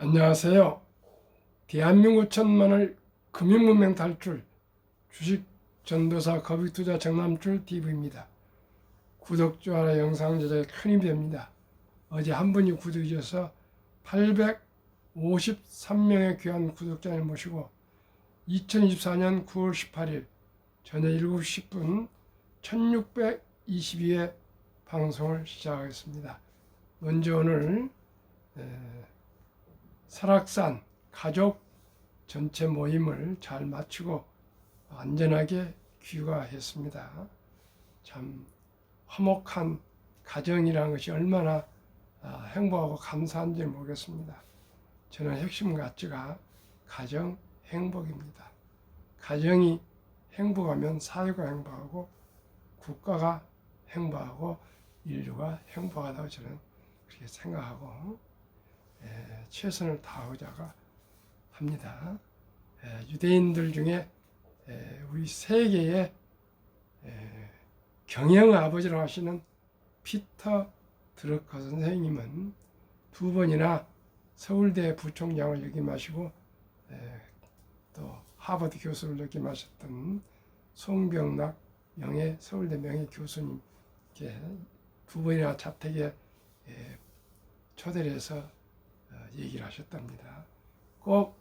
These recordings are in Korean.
안녕하세요. 대한민국 천만을 금융문명 탈출 주식 전도사 거vic투자 정남출 TV입니다. 구독, 좋아요, 영상 제작에 큰 힘이 됩니다. 어제 한 분이 구독해 주셔서 853명의 귀한 구독자를 모시고 2024년 9월 18일 저녁 7시 10분 1622회 방송을 시작하겠습니다. 먼저 오늘 설악산 가족 전체 모임을 잘 마치고 안전하게 귀가했습니다. 참 화목한 가정이라는 것이 얼마나 행복하고 감사한지 모르겠습니다. 저는 핵심 가치가 가정 행복입니다. 가정이 행복하면 사회가 행복하고 국가가 행복하고 인류가 행복하다고 저는 그렇게 생각하고 최선을 다하고자 합니다. 유대인들 중에 우리 세계의 경영 아버지라고 하시는 피터 드러커 선생님은 두 번이나 서울대 부총장을 역임하시고 또 하버드 교수를 역임하셨던 송병락 서울대 명예 교수님께 두 번이나 자택에 초대를 해서 얘기를 하셨답니다. 꼭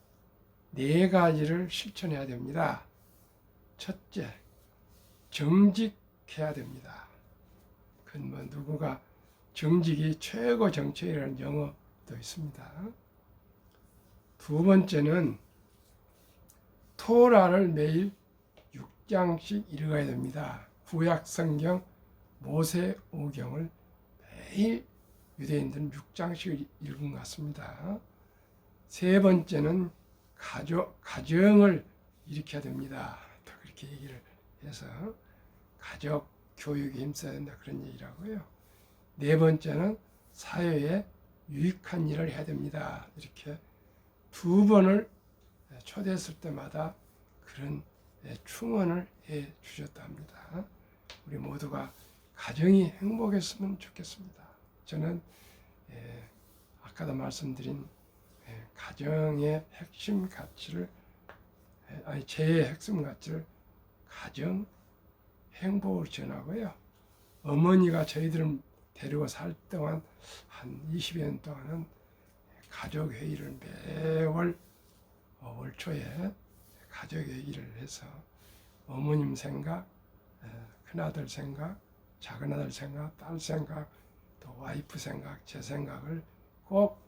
4가지를 실천해야 됩니다. 첫째, 정직해야 됩니다. 그건 누구가 정직이 최고 정책이라는 영어도 있습니다. 두 번째는 토라를 매일 6장씩 읽어야 됩니다. 구약 성경 모세오경을 매일 유대인들은 6장씩 읽은 것 같습니다. 세 번째는 가정을 일으켜야 됩니다. 또 그렇게 얘기를 해서 가족 교육에 힘써야 된다 그런 얘기라고요. 네 번째는 사회에 유익한 일을 해야 됩니다. 이렇게 두 번을 초대했을 때마다 그런 충원을 해 주셨답니다. 우리 모두가 가정이 행복했으면 좋겠습니다. 저는 아까도 말씀드린 가정의 핵심 가치를 제 핵심 가치를 가정 행복을 전하고요. 어머니가 저희들을 데리고 살 동안 한 20여 년 동안은 가족 회의를 매월 월초에 가족 회의를 해서 어머님 생각, 큰아들 생각, 작은아들 생각, 딸 생각, 또 와이프 생각, 제 생각을 꼭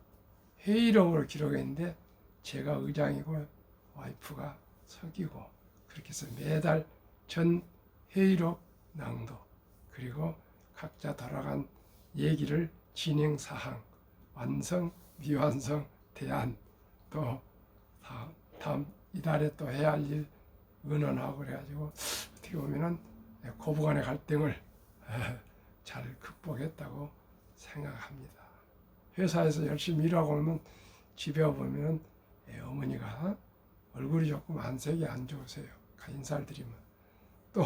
회의록으로 기록했는데 제가 의장이고 와이프가 서기고 그렇게 해서 매달 전 회의록 낭독 그리고 각자 돌아간 얘기를 진행사항, 완성, 미완성, 대안 또 다음 이달에 또 해야 할 일 의논하고 그래가지고 어떻게 보면은 고부간의 갈등을 잘 극복했다고 생각합니다. 회사에서 열심히 일하고 오면 집에 와보면 어머니가 얼굴이 조금 안색이 안 좋으세요. 인사를 드리면 또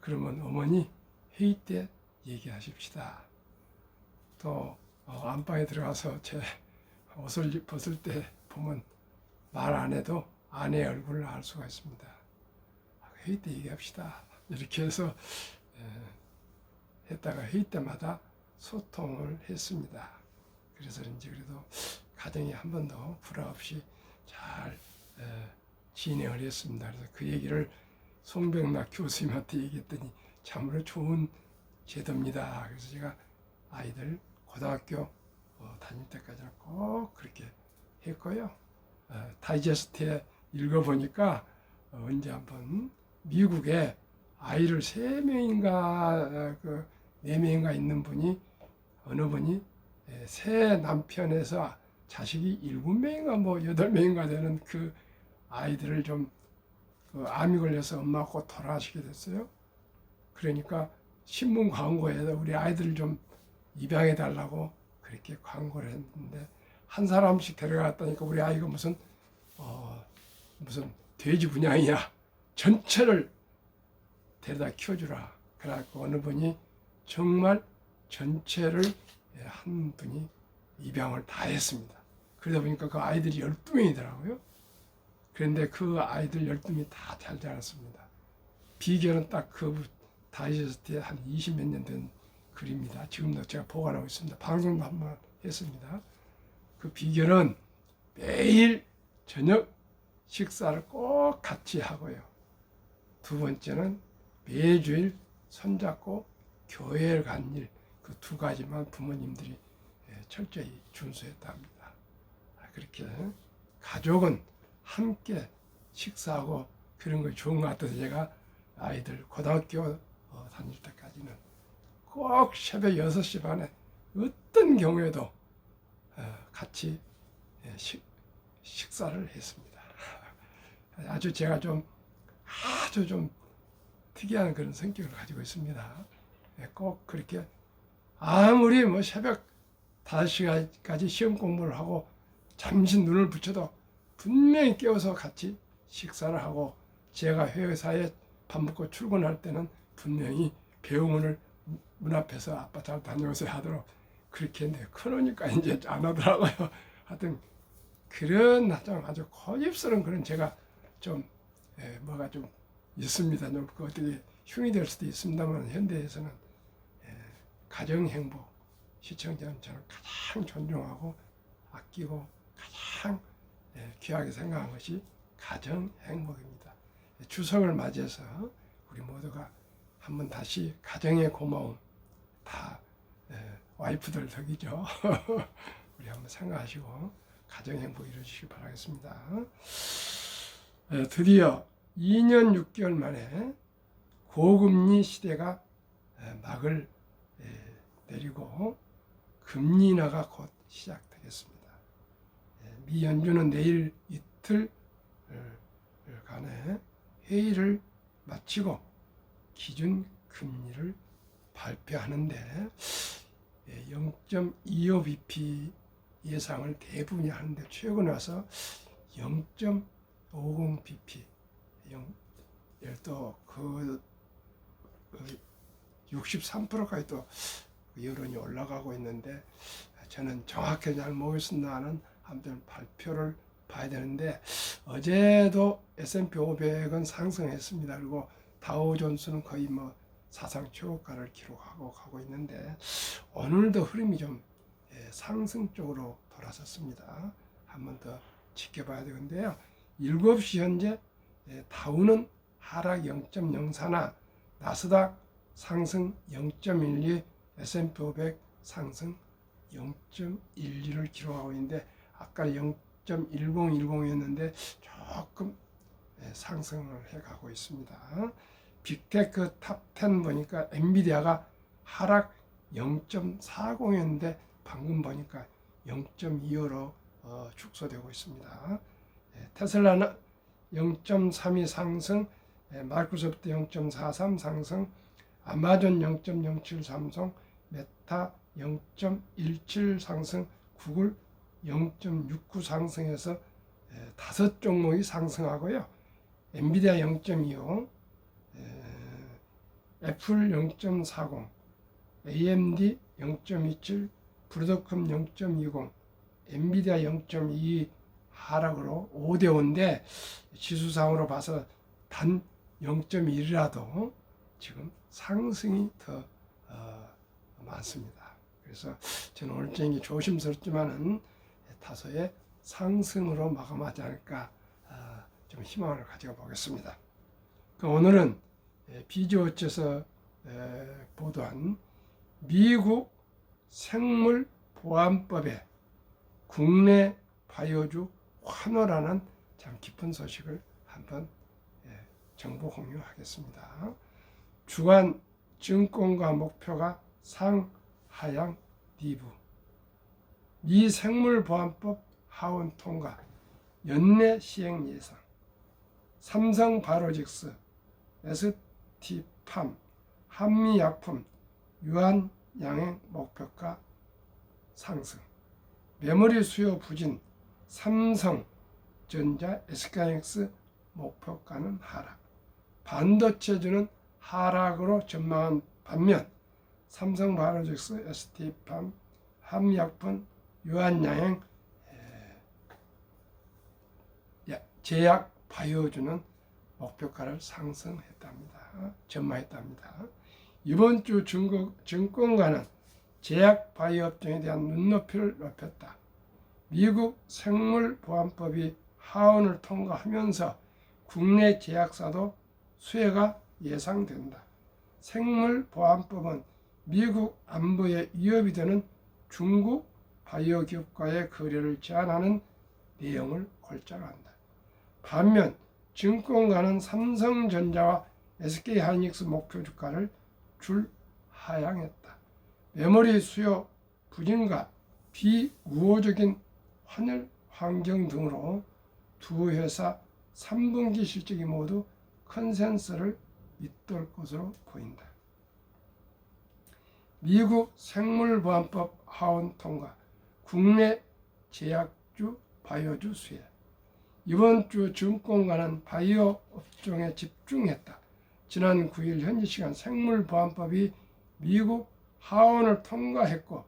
그러면 어머니 회의 때 얘기하십시다. 또 안방에 들어가서 제 옷을 벗을 때 보면 말 안 해도 아내의 얼굴을 알 수가 있습니다. 회의 때 얘기합시다. 이렇게 해서 했다가 회의 때마다 소통을 했습니다. 그래서인지 그래도 가정이 한 번도 불화 없이 잘 진행을 했습니다. 그래서 그 얘기를 송병락 교수님한테 얘기했더니 참으로 좋은 제도입니다. 그래서 제가 아이들 고등학교 다닐 때까지는 꼭 그렇게 했고요. 다이제스트에 읽어보니까 언제 한번 미국에 아이를 3명인가 4명인가 있는 분이 어느 분이 새 남편에서 자식이 7명인가 8명인가 되는 그 아이들을 좀 암이 걸려서 엄마가 곧 돌아가시게 됐어요. 그러니까 신문 광고에서 우리 아이들을 좀 입양해 달라고 그렇게 광고를 했는데 한 사람씩 데려갔다니까 우리 아이가 무슨 돼지 분양이야. 전체를 데려다 키워주라. 그래갖고 어느 분이 정말 전체를 한 분이 입양을 다 했습니다. 그러다 보니까 그 아이들이 12명이더라고요. 그런데 그 아이들 12명이 다 잘 자랐습니다. 비결은 딱 그 다이저스트에 한 20몇 년 된 글입니다. 지금도 제가 보관하고 있습니다. 방송도 한번 했습니다. 그 비결은 매일 저녁 식사를 꼭 같이 하고요. 두 번째는 매주일 손잡고 교회를 간 일, 그 두 가지만 부모님들이 철저히 준수했다 합니다. 그렇게 가족은 함께 식사하고 그런 거 좋은 것 같아서 제가 아이들 고등학교 다닐 때까지는 꼭 새벽 6시 반에 어떤 경우에도 같이 식사를 했습니다. 아주 제가 아주 좀 특이한 그런 성격을 가지고 있습니다. 꼭 그렇게 아무리 뭐 새벽 5시까지 시험 공부를 하고 잠시 눈을 붙여도 분명히 깨워서 같이 식사를 하고, 제가 회사에 밥 먹고 출근할 때는 분명히 배웅을 문 앞에서 아빠 잘 다녀오세요 하도록 그렇게 했는데, 그러니까 이제 안 하더라고요. 하여튼 그런 아주 고집스러운 그런 제가 좀 뭐가 좀 있습니다. 좀 그 어떻게 흉이 될 수도 있습니다만, 현대에서는 가정 행복, 시청자는 저는 가장 존중하고 아끼고 가장 귀하게 생각한 것이 가정 행복입니다. 추석을 맞이해서 우리 모두가 한번 다시 가정의 고마움, 다 와이프들 덕이죠. 우리 한번 생각하시고 가정 행복 이루시기 바라겠습니다. 드디어 2년 6개월 만에 고금리 시대가 막을 내리고 금리 인하가 곧 시작되겠습니다. 미 연준은 내일 이틀간의 회의를 마치고 기준 금리를 발표하는데 0.25bp 예상을 대부분이 하는데, 최근에 와서 0.50bp 또 그 63%까지 또 여론이 올라가고 있는데, 저는 정확히 잘 모르겠습니다만 아무튼 발표를 봐야 되는데, 어제도 S&P 500은 상승했습니다. 그리고 다우존스는 거의 뭐 사상 최고가를 기록하고 가고 있는데, 오늘도 흐름이 좀 상승 쪽으로 돌아섰습니다. 한 번 더 지켜봐야 되는데요. 7시 현재 다우는 하락 0.04나 나스닥 상승 0.12, S&P 500 상승 0.12를 기록하고 있는데, 아까 0.1010이었는데 조금 상승을 해가고 있습니다. 빅테크 탑10 보니까 엔비디아가 하락 0.40이었는데 방금 보니까 0.25로 축소되고 있습니다. 테슬라는 0.32 상승, 마이크로소프트 0.43 상승, 아마존 0.07 상승, 메타 0.17 상승, 구글 0.69 상승해서 5종목이 상승하고요. 엔비디아 0.25, 애플 0.40, AMD 0.27, 브로드컴 0.20, 엔비디아 0.22 하락으로 5대5인데, 지수상으로 봐서 단 0.1이라도 지금 상승이 더 많습니다. 그래서 저는 오늘 조심스럽지만은 다소의 상승으로 마감하지 않을까 좀 희망을 가지고 보겠습니다. 오늘은 비즈워치에서 보도한 미국 생물보안법에 국내 바이오주 환호라는 참 기쁜 소식을 한번 정보 공유하겠습니다. 주간 증권가 목표가 상하향 리브, 미 생물보안법 하원 통과, 연내 시행 예상, 삼성 바이오로직스, ST팜, 한미약품, 유한양행 목표가 상승, 메모리 수요 부진, 삼성전자, SK하이닉스 목표가는 하락, 반도체주는 하락으로 전망한 반면 삼성 바이오로직스, ST팜, 한미약품, 유한양행 제약 바이오주는 목표가를 상승했답니다. 전망했답니다. 이번 주 중국 증권가는 제약 바이오 업종에 대한 눈높이를 높였다. 미국 생물보안법이 하원을 통과하면서 국내 제약사도 수혜가 예상된다. 생물보안법은 미국 안보에 위협이 되는 중국 바이오 기업과의 거래를 제한하는 내용을 골자로 한다. 반면 증권가는 삼성전자와 SK하이닉스 목표 주가를 줄 하향했다. 메모리 수요 부진과 비우호적인 환율 환경 등으로 두 회사 3분기 실적이 모두 컨센서스를 잇돌 것으로 보인다. 미국 생물보안법 하원 통과, 국내 제약주 바이오주 수혜. 이번 주 증권가는 바이오 업종에 집중했다. 지난 9일 현지 시간 생물보안법이 미국 하원을 통과했고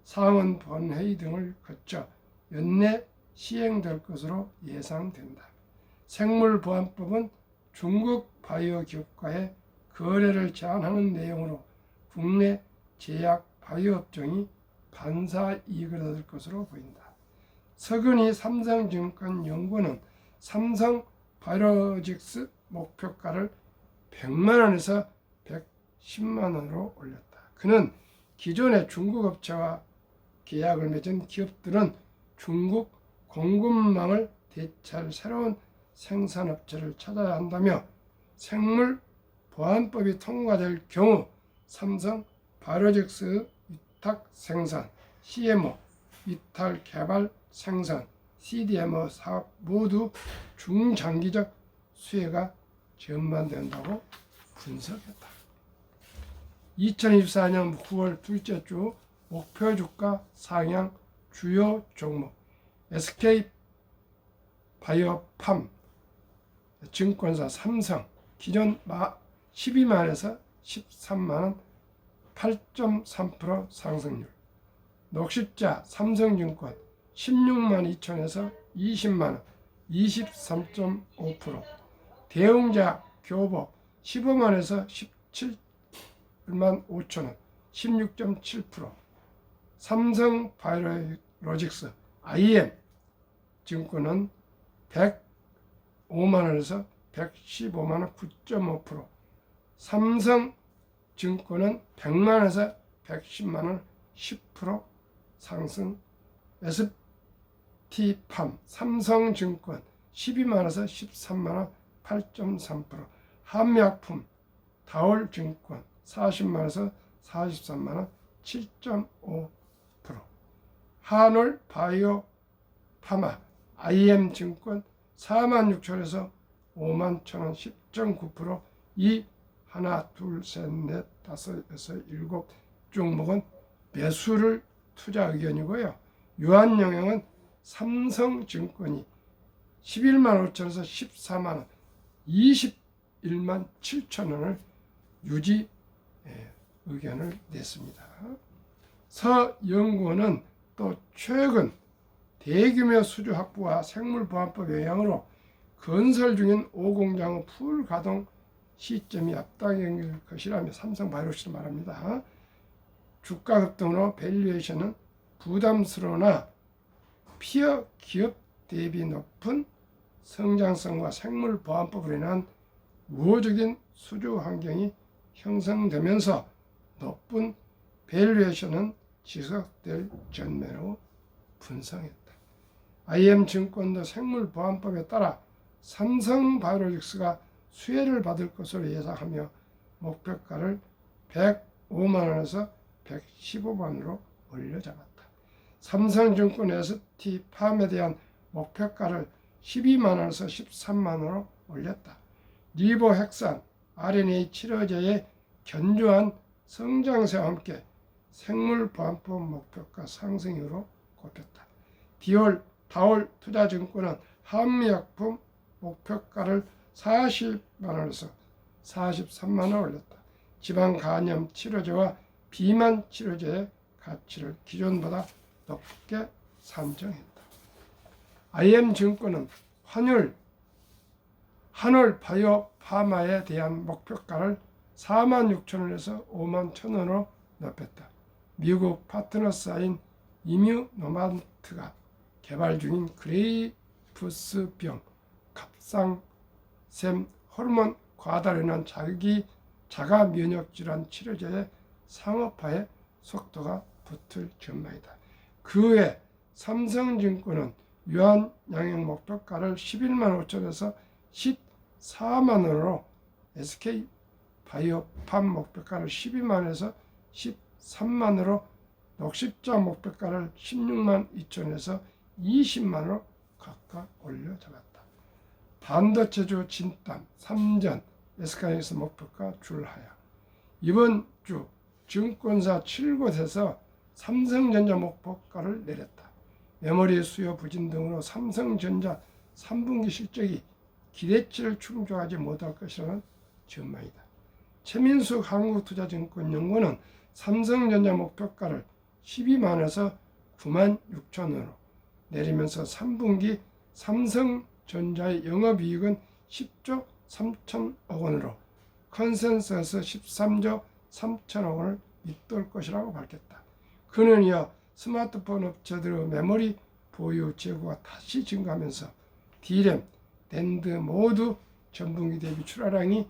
상원 본회의 등을 거쳐 연내 시행될 것으로 예상된다. 생물보안법은 중국 바이오 기업과의 거래를 제한하는 내용으로 국내 제약 바이오 업종이 반사 이익을 얻을 것으로 보인다. 서근희 삼성증권 연구원은 삼성 바이오로직스 목표가를 100만 원에서 110만 원으로 올렸다. 그는 기존의 중국 업체와 계약을 맺은 기업들은 중국 공급망을 대체할 새로운 생산업체를 찾아야 한다며 생물보안법이 통과될 경우 삼성 바이오로직스 위탁 생산, CMO, 위탁 개발 생산, CDMO 사업 모두 중장기적 수혜가 전망된다고 분석했다. 2024년 9월 둘째 주 목표 주가 상향 주요 종목 SK 바이오팜 증권사 삼성 기존 12만원에서 13만원 8.3% 상승률. 녹십자 삼성증권 16만 2천에서 20만원 23.5%. 대웅자 교복 15만에서 17만 5천원 16.7%. 삼성 바이오로직스 IM 증권은 105만원에서 115만원 9.5%. 삼성 증권은 100만원에서 110만원 10% 상승. ST팜 삼성증권 12만원에서 13만원 8.3%. 한미약품 다올증권 40만원에서 43만원 7.5%. 한올 바이오 파마 IM증권 46,000원에서 51,000원 10.9%. 이 하나 둘셋넷 다섯 여섯 일곱 종목은 매수를 투자 의견이고요. 유한영형은 삼성증권이 11만 5천에서 14만원 21만 7천원을 유지 의견을 냈습니다. 서연구원은 또 최근 대규모 수주 확보와 생물보안법 영향으로 건설 중인 5공장의 풀 가동 시점이 앞당길 것이라며 삼성바이오로직스를 말합니다. 주가 급등으로 밸류에이션은 부담스러우나 피어 기업 대비 높은 성장성과 생물보안법으로 인한 우호적인 수주 환경이 형성되면서 높은 밸류에이션은 지속될 전매로 분석했다. IM증권도 생물보안법에 따라 삼성바이오로직스가 수혜를 받을 것으로 예상하며 목표가를 105만원에서 115만원으로 올려잡았다. 삼성증권 ST팜에 대한 목표가를 12만원에서 13만원으로 올렸다. 리보핵산 RNA 치료제의 견조한 성장세와 함께 생물보안법 목표가 상승 이후로 꼽혔다. 다올 투자증권은 한미약품 목표가를 40만원에서 43만원 올렸다. 지방간염 치료제와 비만 치료제의 가치를 기존보다 높게 산정했다. IM증권은 환율 한올 바이오 파마에 대한 목표가를 46,000원에서 51,000원으로 높였다. 미국 파트너사인 이뮤노마트가 개발 중인 그레이프스병, 갑상샘 호르몬 과다로 인한 자가 면역 질환 치료제의 상업화에 속도가 붙을 전망이다. 그 외 삼성증권은 유한양행 목표가를 11만 5천에서 14만 원으로 SK 바이오팜 목표가를 12만에서 13만 원으로 녹십자 목표가를 16만 2천에서 20만 원으로 각각 올려잡았다. 반도체주 진단 3전 SK하이닉스 목표가 줄하야. 이번 주 증권사 7곳에서 삼성전자 목표가를 내렸다. 메모리 수요 부진 등으로 삼성전자 3분기 실적이 기대치를 충족하지 못할 것이라는 전망이다. 최민숙 한국투자증권연구원은 삼성전자 목표가를 12만에서 9만 6천원으로 내리면서 3분기 삼성전자의 영업이익은 10조 3천억 원으로 컨센서스 13조 3천억 원을 밑돌 것이라고 밝혔다. 그는 이어 스마트폰 업체들의 메모리 보유 재고가 다시 증가하면서 D램, 낸드 모두 전분기 대비 출하량이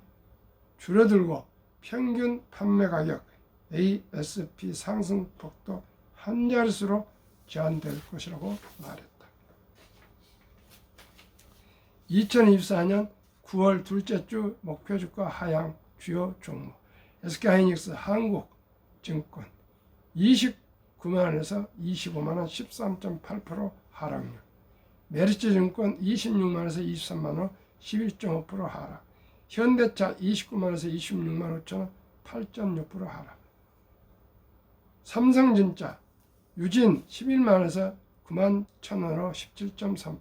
줄어들고 평균 판매 가격 ASP 상승폭도 한 자릿수로 제한될 것이라고 말했다. 2024년 9월 둘째 주 목표 주가 하향 주요 종목 SK하이닉스 한국증권 29만원에서 25만원 13.8% 하락률, 메리츠증권 26만원에서 23만원 11.5% 하락, 현대차 29만원에서 26만 5천원 8.6% 하락, 삼성전자 유진 11만원에서 9만 1천원으로 17.3%,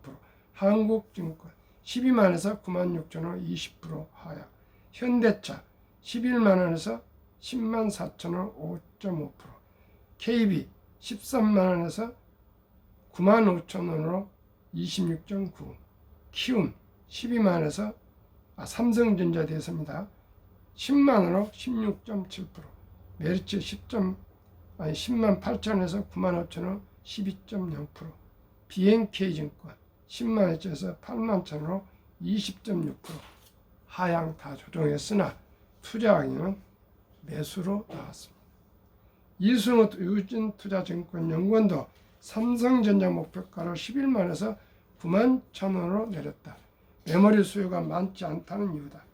한국증권 12만원에서 9만 6천원 20% 하락, 현대차 11만원에서 10만 4천원 5.5%, KB 13만원에서 9만 5천원으로 26.9%, 키움 12만원에서 삼성전자 대해서입니다. 10만원으로 16.7%, 메리츠 10만 8천원에서 9만 5천원 12.0%, BNK증권 10만 2천원에서 8만 1천원으로 20.6% 하향 다 조정했으나 투자 악영은 매수로 나왔습니다. 이승우 유진투자증권연구원도 삼성전자 목표가를 11만에서 9만 1천원으로 내렸다. 메모리 수요가 많지 않다는 이유다.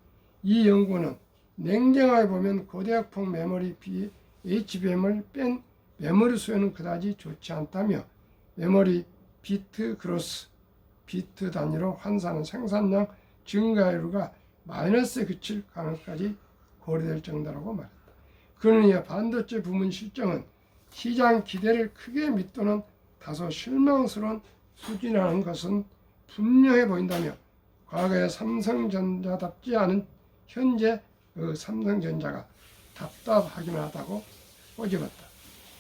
이 연구는 냉정하게 보면 고대역폭 메모리 HBM을 뺀 메모리 수요는 그다지 좋지 않다며 메모리 비트 그로스, 비트 단위로 환산하는 생산량 증가율가 마이너스에 그칠 가능성까지 고려될 정도라고 말했다. 그는 이어 반도체 부문 실적은 시장 기대를 크게 밑도는 다소 실망스러운 수준이라는 것은 분명해 보인다며 과거의 삼성전자답지 않은 현재 삼성전자가 답답하기만 하다고 꼬집었다.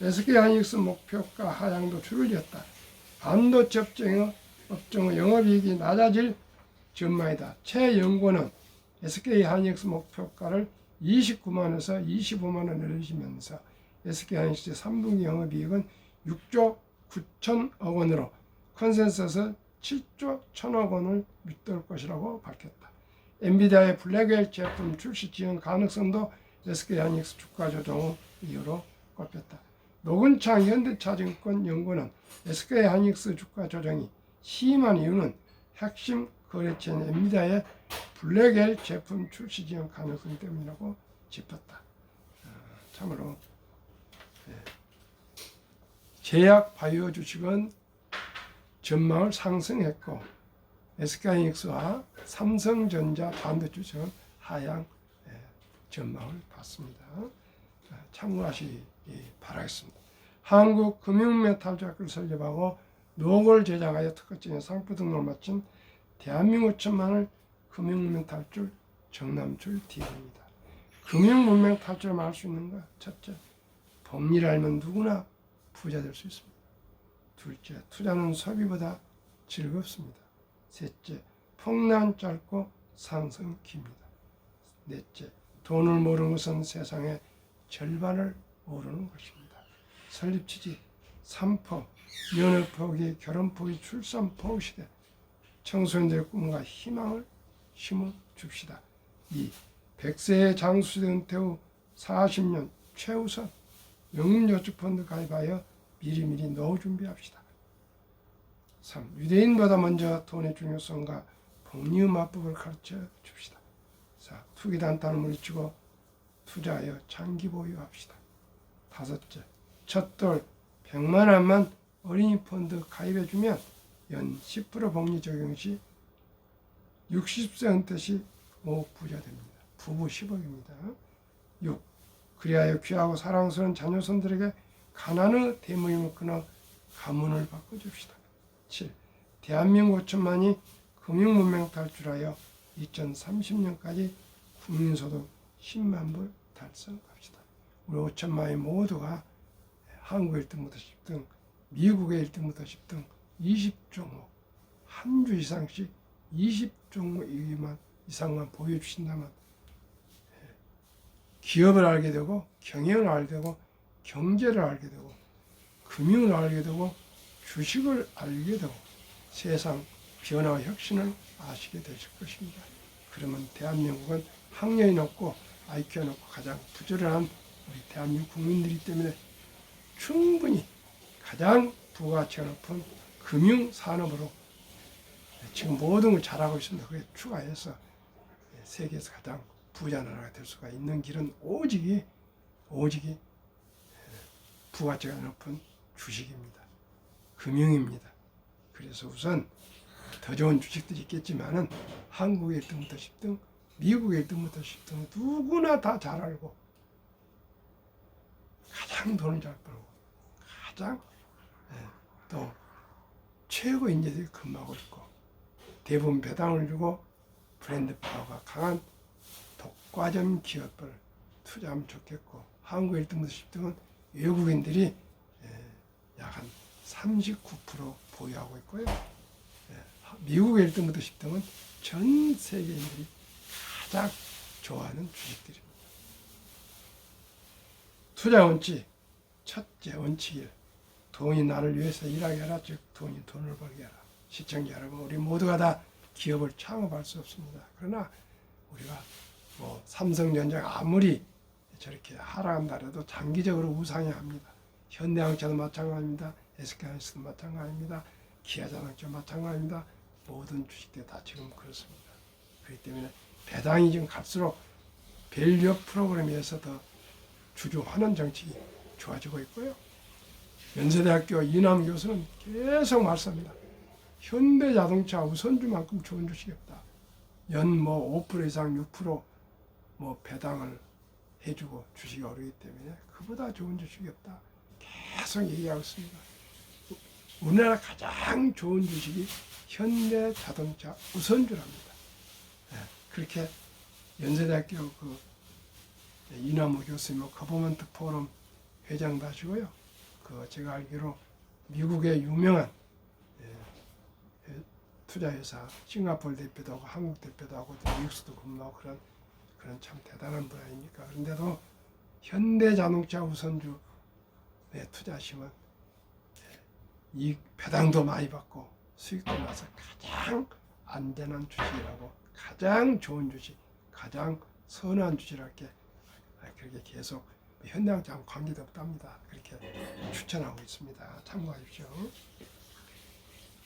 SK하이닉스 목표가 하향도 줄어들었다. 반도체 업종의 영업이익이 낮아질 전망이다. 최 연구원은 SK하이닉스 목표가를 29만원에서 25만원 내리시면서 SK하이닉스의 3분기 영업이익은 6조 9천억 원으로 컨센서스 7조 1천억 원을 밑돌 것이라고 밝혔다. 엔비디아의 블랙웰 제품 출시 지연 가능성도 SK하이닉스 주가 조정 이유로 꼽혔다. 노근창 현대차증권 연구는 SK하이닉스 주가 조정이 심한 이유는 핵심 거래처인 엔비디아의 블랙웰 제품 출시 지연 가능성 때문이라고 짚었다. 참으로 제약 바이오 주식은 전망을 상승했고 SK하이닉스와 삼성전자 반도체 주식은 하향 전망을 받습니다. 참고하시기 바라겠습니다. 한국금융메탈조약을 설립하고 노골 제작하여 특허증에 상표 등록을 마친 대한민국 천만을 금융문명 탈출 정남출 TV입니다. 금융문명 탈출을 할 수 있는가? 첫째, 법리를 알면 누구나 부자 될 수 있습니다. 둘째, 투자는 소비보다 즐겁습니다. 셋째, 폭난 짧고 상승기입니다. 넷째, 돈을 모르는 것은 세상의 절반을 모르는 것입니다. 설립취지 3포, 연애 포기, 결혼 포기, 출산 포기 시대, 청소년들의 꿈과 희망을 심어 줍시다. 2. 100세의 장수대 은퇴 후 40년 최우선 명문저축펀드 가입하여 미리미리 노후 준비합시다. 3. 유대인보다 먼저 돈의 중요성과 복리음화법을 가르쳐 줍시다. 4. 투기단탄을 물리치고 투자하여 장기 보유합시다. 5째, 첫돌 100만 원만 어린이 펀드 가입해주면 연 10% 복리 적용 시 60세 은퇴 시 5억 부자 됩니다. 부부 10억입니다. 6. 그리하여 귀하고 사랑스러운 자녀손들에게 가난의 대모임을 끊어 가문을 바꿔줍시다. 7. 대한민국 5천만이 금융문명 탈출하여 2030년까지 국민소득 10만 불 달성합시다. 우리 5천만이 모두가 한국 1등부터 10등, 미국의 1등부터 10등 20종목, 한 주 이상씩 20종목 이상만 보여주신다면 기업을 알게 되고 경영을 알게 되고 경제를 알게 되고 금융을 알게 되고 주식을 알게 되고 세상 변화와 혁신을 아시게 되실 것입니다. 그러면 대한민국은 학력이 높고 IQ가 높고 가장 부지런한 우리 대한민국 국민들이기 때문에 충분히 가장 부가가치가 높은 금융산업으로 지금 모든 걸 잘하고 있습니다. 그게 추가해서 세계에서 가장 부자 나라가 될 수가 있는 길은 오직이 부가가치가 높은 주식입니다. 금융입니다. 그래서 우선 더 좋은 주식들이 있겠지만은 한국의 1등부터 10등, 미국의 1등부터 10등 누구나 다 잘 알고 가장 돈을 잘 벌고 가장 또 최고 인재들이 근무하고 있고 대부분 배당을 주고 브랜드 파워가 강한 독과점 기업을 투자하면 좋겠고 한국 1등부터 10등은 외국인들이 약 한 39% 보유하고 있고요. 미국 1등부터 10등은 전 세계인들이 가장 좋아하는 주식들입니다. 투자 원칙, 첫째 원칙이 돈이 나를 위해서 일하게 하라, 즉 돈이 돈을 벌게 하라. 시청자 여러분, 우리 모두가 다 기업을 창업할 수 없습니다. 그러나 우리가 삼성전자가 아무리 저렇게 하락한다 해도 장기적으로 우상해야 합니다. 현대항차도 마찬가지입니다. SK하이닉스도 마찬가지입니다. 기아자동차 마찬가지입니다. 모든 주식들 다 지금 그렇습니다. 그렇기 때문에 배당이 지금 갈수록 밸류업 프로그램에서 더 주주환원 정책이 좋아지고 있고요. 연세대학교 이남 교수는 계속 말씀합니다. 현대자동차 우선주만큼 좋은 주식이 없다. 연 5% 이상 6% 배당을 해주고 주식이 오르기 때문에 그보다 좋은 주식이 없다. 계속 얘기하고 있습니다. 우리나라 가장 좋은 주식이 현대자동차 우선주랍니다. 그렇게 연세대학교 이남호 교수님 거버먼트 포럼 회장도 하시고요. 제가 알기로 미국의 유명한 투자회사 싱가포르 대표도 하고 한국 대표도 하고 미국에서도 근무하고 그런 참 대단한 분 아닙니까? 그런데도 현대자동차 우선주에 투자하시면 이 배당도 많이 받고 수익도 나서 가장 안전한 주식이라고 가장 좋은 주식, 가장 선한 주식이라게 그렇게 계속 현대자동차하고 관계도 없답니다. 그렇게 추천하고 있습니다. 참고하십시오.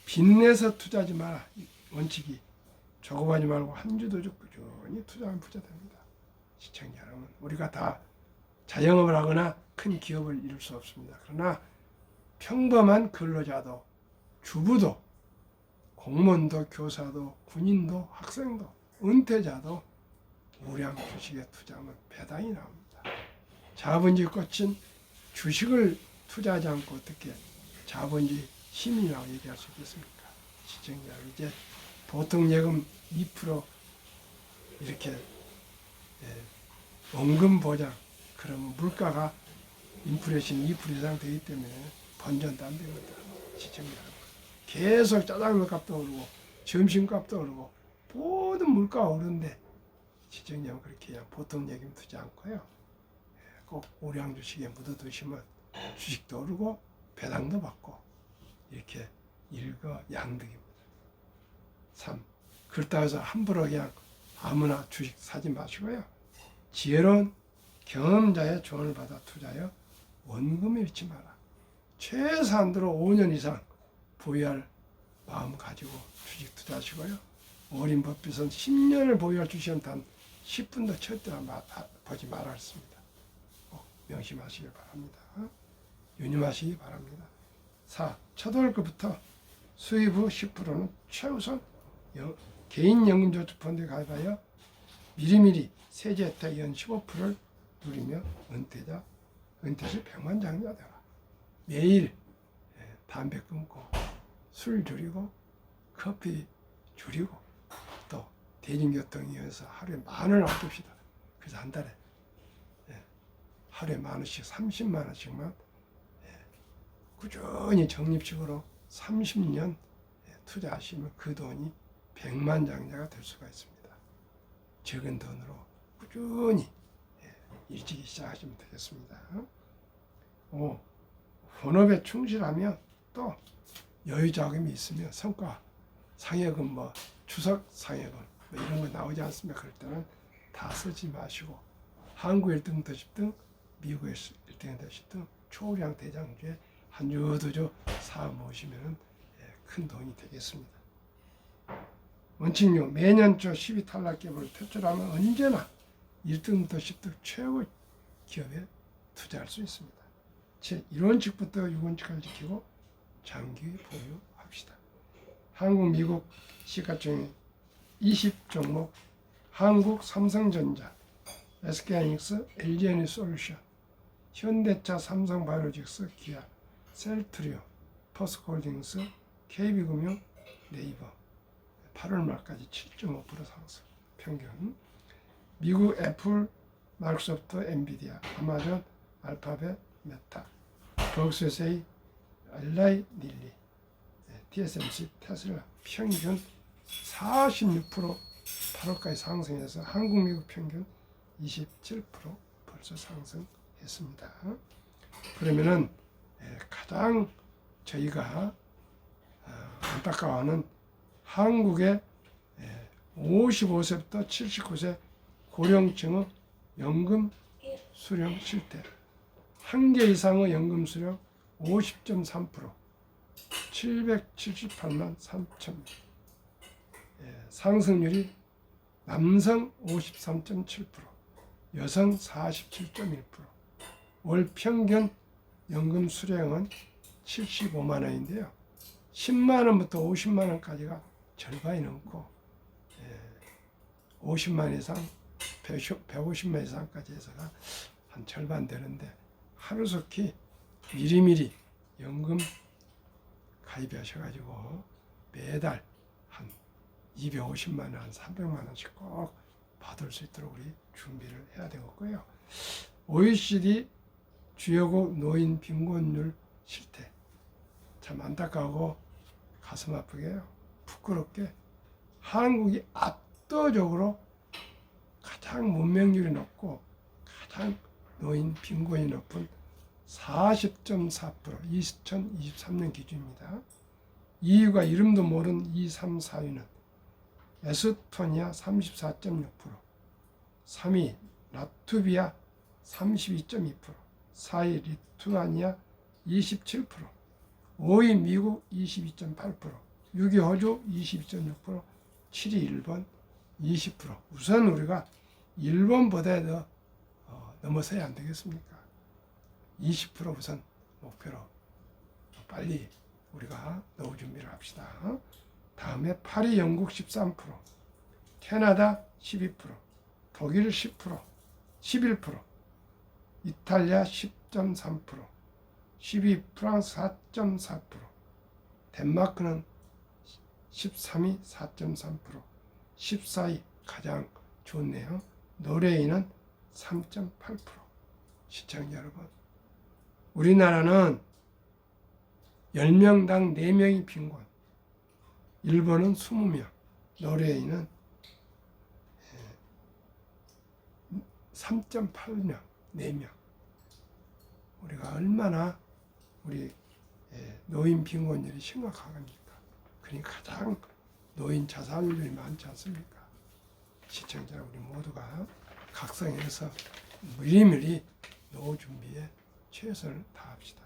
빚내서 투자하지 마라. 원칙이 조급하지 말고 한 주도 꾸준히 투자하면 부자 됩니다. 시청자 여러분, 우리가 다 자영업을 하거나 큰 기업을 이룰 수 없습니다. 그러나 평범한 근로자도 주부도 공무원도 교사도 군인도 학생도 은퇴자도 우량 주식에 투자하면 배당이 나옵니다. 자본주의 꽃인 주식을 투자하지 않고 어떻게 자본주의 시민이라고 얘기할 수 있겠습니까? 시청자 여러분, 이제 보통 예금 2% 이렇게 원금 보장, 그러면 물가가 인플레이션 2% 이상 되기 때문에 번전도 안 됩니다. 시청자 여러분, 계속 짜장면 값도 오르고 점심값도 오르고 모든 물가가 오르는데 시청자는 그렇게 그냥 보통 얘기는 두지 않고요. 꼭 우량 주식에 묻어두시면 주식도 오르고 배당도 받고 이렇게 일거양득입니다. 3. 그렇다고 해서 함부로 그냥 아무나 주식 사지 마시고요. 지혜로운 경험자의 조언을 받아 투자하여 원금을 잃지 마라. 최소한으로 5년 이상 보유할 마음 가지고 주식 투자하시고요. 워린 버핏은 10년을 보유할 주식은 단 10분도 절대 보지 말아 했습니다. 꼭 명심하시길 바랍니다. 유념하시기 바랍니다. 4. 첫 월급부터 수입 후 10%는 최우선 개인연금저축펀드에 가입하여 미리미리 세제 혜택 연 15%를 누리며 은퇴 시 백만장자 되라. 매일 담배 끊고 술 줄이고 커피 줄이고 또 대중교통 이용해서 하루에 10,000원을 아낍시다. 그래서 한 달에 하루에 10,000원씩 30만 원씩만 꾸준히 적립식으로 30년 투자하시면 그 돈이 백만장자가 될 수가 있습니다. 적은 돈으로 꾸준히 일찍이 시작하시면 되겠습니다. 5. 본업에 충실하면 또 여유 자금이 있으면 성과 상여금 추석 상여금 이런 거 나오지 않습니까? 그럴 때는 다 쓰지 마시고 한국 1등 더 10등 미국 1등 더 10등 초우량 대장주에 한 주 두 주 사 모시면 큰 돈이 되겠습니다. 원칙 6. 매년 초 12 탈락기업을 퇴출하면 언제나 1등부터 10등 최고 기업에 투자할 수 있습니다. 7. 1원칙부터 6원칙을 지키고 장기 보유합시다. 한국, 미국 시가총액 20종목 한국 삼성전자, SK하이닉스, LG에너지솔루션, 현대차, 삼성바이오로직스, 기아, 셀트리온, 포스코홀딩스, KB금융, 네이버 8월 말까지 7.5% 상승 평균. 미국 애플, 마이크로소프트, 엔비디아, 아마존, 알파벳, 메타, 브록스에세이, 엘라이 릴리, TSMC, 테슬라 평균 46% 8월까지 상승해서 한국, 미국 평균 27% 벌써 상승했습니다. 그러면은 가장 저희가 안타까워하는 한국의 55세부터 79세 고령층의 연금 수령 실태, 한 개 이상의 연금 수령 50.3%, 778만 3천. 상승률이 남성 53.7%, 여성 47.1%. 월 평균 연금 수령은 75만 원인데요. 10만 원부터 50만 원까지가 절반이 넘고 50만 원 이상, 150만 원 이상까지 해서가 한 절반 되는데 하루속히 미리미리 연금 가입하셔가지고 매달 한 250만 원, 한 300만 원씩 꼭 받을 수 있도록 우리 준비를 해야 되겠고요. OECD 주요국 노인 빈곤율 실태 참 안타까워 가슴 아프게요. 부끄럽게 한국이 압도적으로 가장 문명률이 높고 가장 노인 빈곤이 높은 40.4% 2023년 기준입니다. 2위가 이름도 모르는 2, 3, 4위는 에스토니아 34.6%, 3위 라트비아 32.2%, 4위 리투아니아 27%, 5위 미국 22.8%, 6위 호주 22.6%, 7위 일본 20%. 우선 우리가 일본보다 더 넘어서야 안 되겠습니까? 20% 우선 목표로 빨리 우리가 넣을 준비를 합시다. 다음에 파리 영국 13%, 캐나다 12%, 독일 10%, 11%, 이탈리아 10.3%, 12 프랑스 4.4%, 덴마크는 13위 4.3%, 14위 가장 좋네요. 노르웨이는 3.8%. 시청자 여러분, 우리나라는 10명당 4명이 빈곤, 일본은 20명, 노르웨이는 3.8명, 4명. 우리가 얼마나 우리 노인 빈곤율이 심각합니까? 그러니까 가장 노인 자살률이 많지 않습니까? 시청자 우리 모두가 각성해서 미리미리 노후 준비에 최선을 다합시다.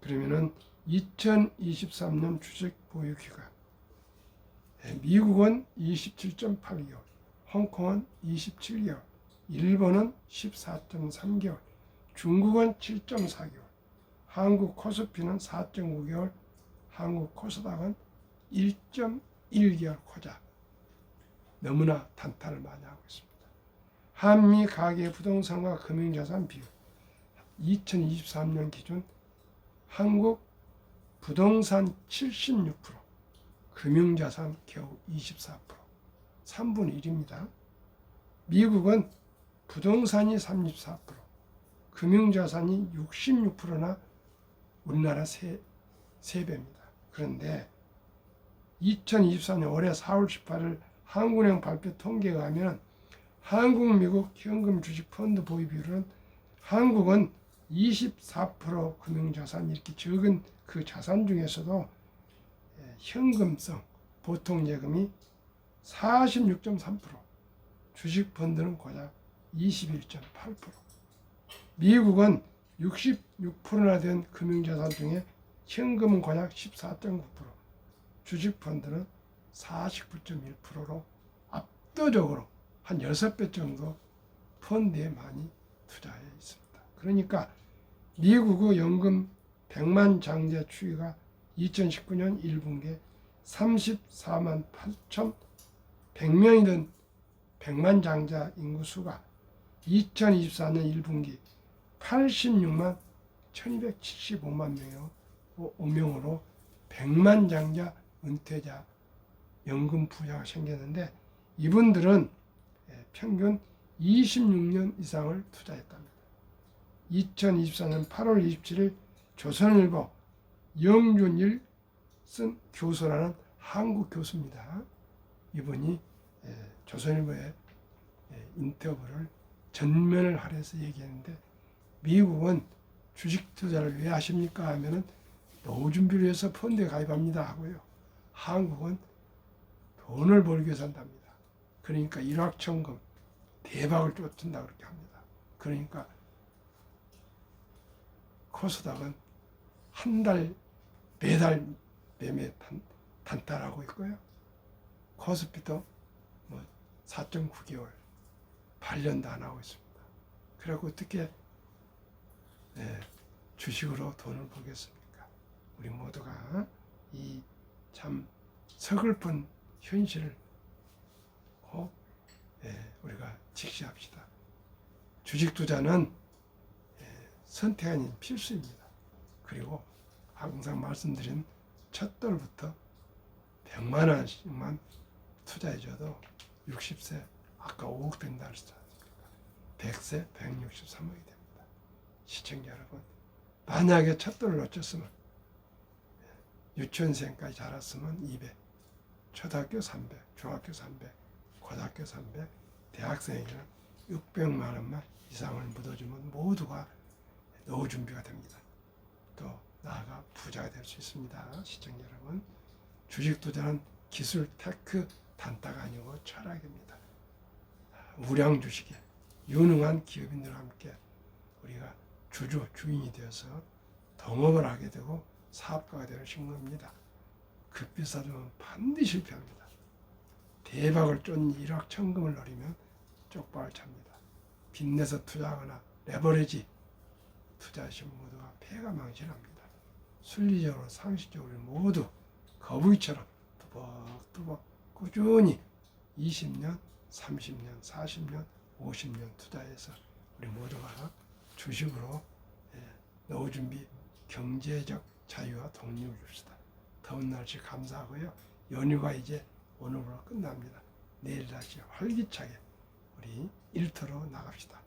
그러면은 2023년 주식 보유 기간, 미국은 27.8개월, 홍콩은 27개월, 일본은 14.3개월, 중국은 7.4개월, 한국 코스피는 4.9개월, 한국 코스닥은 1.1개월 코자. 너무나 단타를 많이 하고 있습니다. 한미 가계 부동산과 금융자산 비율 2023년 기준 한국 부동산 76%, 금융자산 겨우 24%, 3분의 1입니다. 미국은 부동산이 34%, 금융자산이 66%나 우리나라 3배입니다. 그런데 2024년 올해 4월 18일 한국은행 발표 통계에 의하면 한국, 미국 현금 주식 펀드 보유 비율은 한국은 24% 금융자산, 이렇게 적은 그 자산 중에서도 현금성 보통 예금이 46.3%, 주식 펀드는 고작 21.8%. 미국은 66%나 된 금융자산 중에 현금은 고작 14.9%, 주식 펀드는 49.1%로 압도적으로 한 6배 정도 펀드에 많이 투자해 있습니다. 그러니까 미국의 연금 100만 장자 추이가 2019년 1분기에 34만 8,100명이던 100만 장자 인구 수가 2024년 1분기 86만 1275만 명으로 100만 장자 은퇴자 연금 부자가 생겼는데, 이분들은 평균 26년 이상을 투자했답니다. 2024년 8월 27일 조선일보 영준일 쓴 교수라는 한국 교수입니다. 이분이 조선일보에 인터뷰를 전면을 할애해서 얘기했는데, 미국은 주식 투자를 왜 하십니까 하면은 노후 준비를 위해서 펀드에 가입합니다 하고요. 한국은 돈을 벌기 위해서 한답니다. 그러니까 일확천금 대박을 쫓는다 그렇게 합니다. 그러니까 코스닥은 한 달, 매달 매매 단타하고 있고요. 코스피도 4.9개월, 8년도 안 하고 있습니다. 그리고 어떻게 주식으로 돈을 벌겠습니까? 우리 모두가 이 참 서글픈 현실을 꼭 우리가 직시합시다. 주식 투자는 선택 아닌 필수입니다. 그리고 항상 말씀드린 첫 dol부터 100만 원씩만 투자해줘도 60세 아까 5억 된다 하셨습니까? 100세 163억이 됩니다. 시청자 여러분, 만약에 첫 dol을 놓쳤으면 유치원생까지 자랐으면 200, 초등학교 300, 중학교 300, 고등학교 300, 대학생에게는 600만 원만 이상을 묻어주면 모두가 노후 준비가 됩니다. 또 나아가 부자가 될 수 있습니다. 시청자 여러분, 주식 투자는 기술, 테크, 단타가 아니고 철학입니다. 우량 주식에 유능한 기업인들과 함께 우리가 주인이 되어서 동업을 하게 되고 사업가가 되는 신고입니다. 급비싸면 반드시 실패합니다. 대박을 쫓는 일확천금을 노리면 쪽박을 찹니다. 빚내서 투자하거나 레버리지 투자하신 모두가 폐가망신합니다. 순리적으로 상식적으로 모두 거북이처럼 뚜벅뚜벅 꾸준히 20년, 30년, 40년, 50년 투자해서 우리 모두가 주식으로 노후 준비, 경제적 자유와 독립을 줍시다. 더운 날씨 감사하고요. 연휴가 이제 오늘부로 끝납니다. 내일 다시 활기차게 우리 일터로 나갑시다.